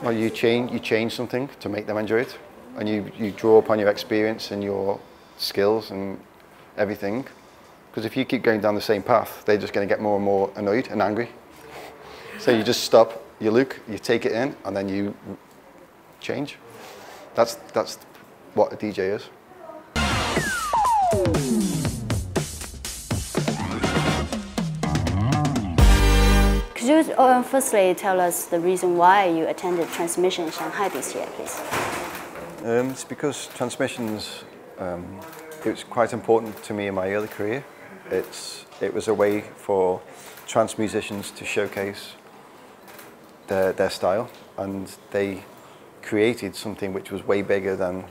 Well, you change something to make them enjoy it, and you draw upon your experience and your skills and everything. Because if you keep going down the same path, they're just going to get more and more annoyed and angry. So you just stop, you look, you take it in, and then you change. That's what a DJ is. Could you firstly tell us the reason why you attended Transmission in Shanghai this year, please? It's because Transmissions, it was quite important to me in my early career. It was a way for trance musicians to showcase their style, and they created something which was way bigger than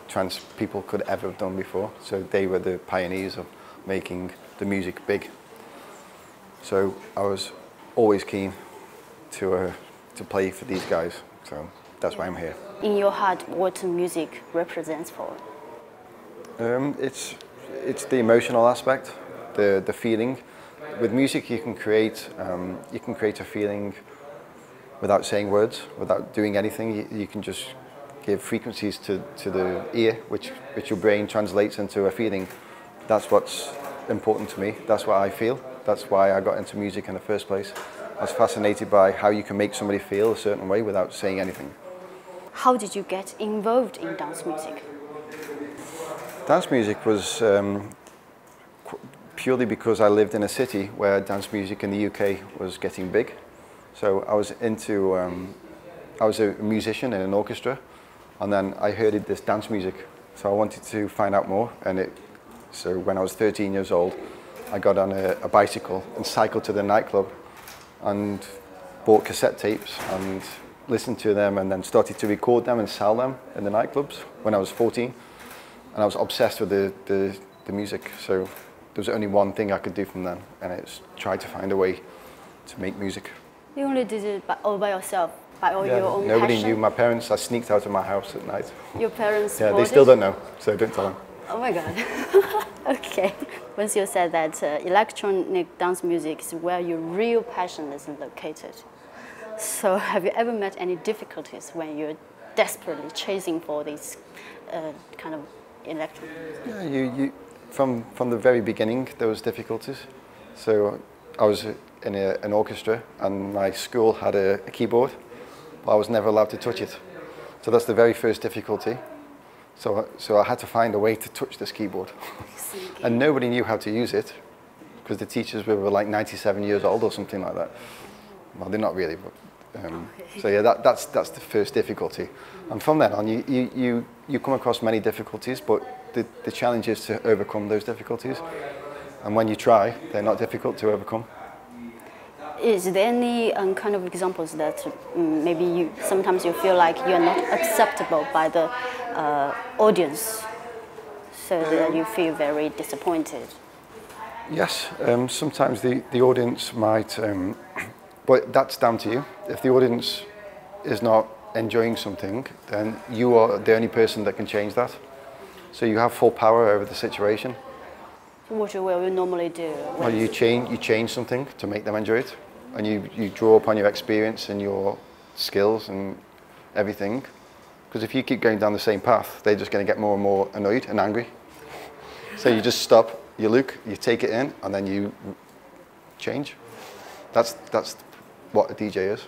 trance people could ever have done before. So they were the pioneers of making the music big. So I was always keen to play for these guys. So that's why I'm here. In your heart, what music represents for? It's the emotional aspect, the feeling. With music, you can create a feeling without saying words, without doing anything. You can just give frequencies to the ear, which your brain translates into a feeling. That's what's important to me. That's what I feel. That's why I got into music in the first place. I was fascinated by how you can make somebody feel a certain way without saying anything. How did you get involved in dance music? Dance music was purely because I lived in a city where dance music in the UK was getting big. So I was I was a musician in an orchestra, and then I heard this dance music. So I wanted to find out more, so when I was 13 years old, I got on a bicycle and cycled to the nightclub and bought cassette tapes and listened to them, and then started to record them and sell them in the nightclubs when I was 14. And I was obsessed with the music. So there was only one thing I could do from then, and it's try to find a way to make music. You only did it all by yourself, by all your own Nobody passion? knew. My parents, I sneaked out of my house at night. Your parents Yeah, they still don't know, so don't tell them. Oh my God. Okay. Once you said that electronic dance music is where your real passion is located. So have you ever met any difficulties when you're desperately chasing for this kind of electronic music? Yeah, from the very beginning there was difficulties. So I was in an orchestra, and my school had a keyboard, but I was never allowed to touch it. So that's the very first difficulty. So I had to find a way to touch this keyboard. And nobody knew how to use it, because the teachers were like 97 years old or something like that. Well, they're not really, but so yeah, that's the first difficulty. And from then on, you come across many difficulties, but the challenge is to overcome those difficulties. And when you try, they're not difficult to overcome. Is there any kind of examples that maybe sometimes you feel like you're not acceptable by the audience, so that you feel very disappointed? Yes, sometimes the audience might, but that's down to you. If the audience is not enjoying something, then you are the only person that can change that. So you have full power over the situation. What will you normally do? Well, you change something to make them enjoy it, and you draw upon your experience and your skills and everything. Because if you keep going down the same path, they're just going to get more and more annoyed and angry. So you just stop, you look, you take it in, and then you change. That's what a DJ is.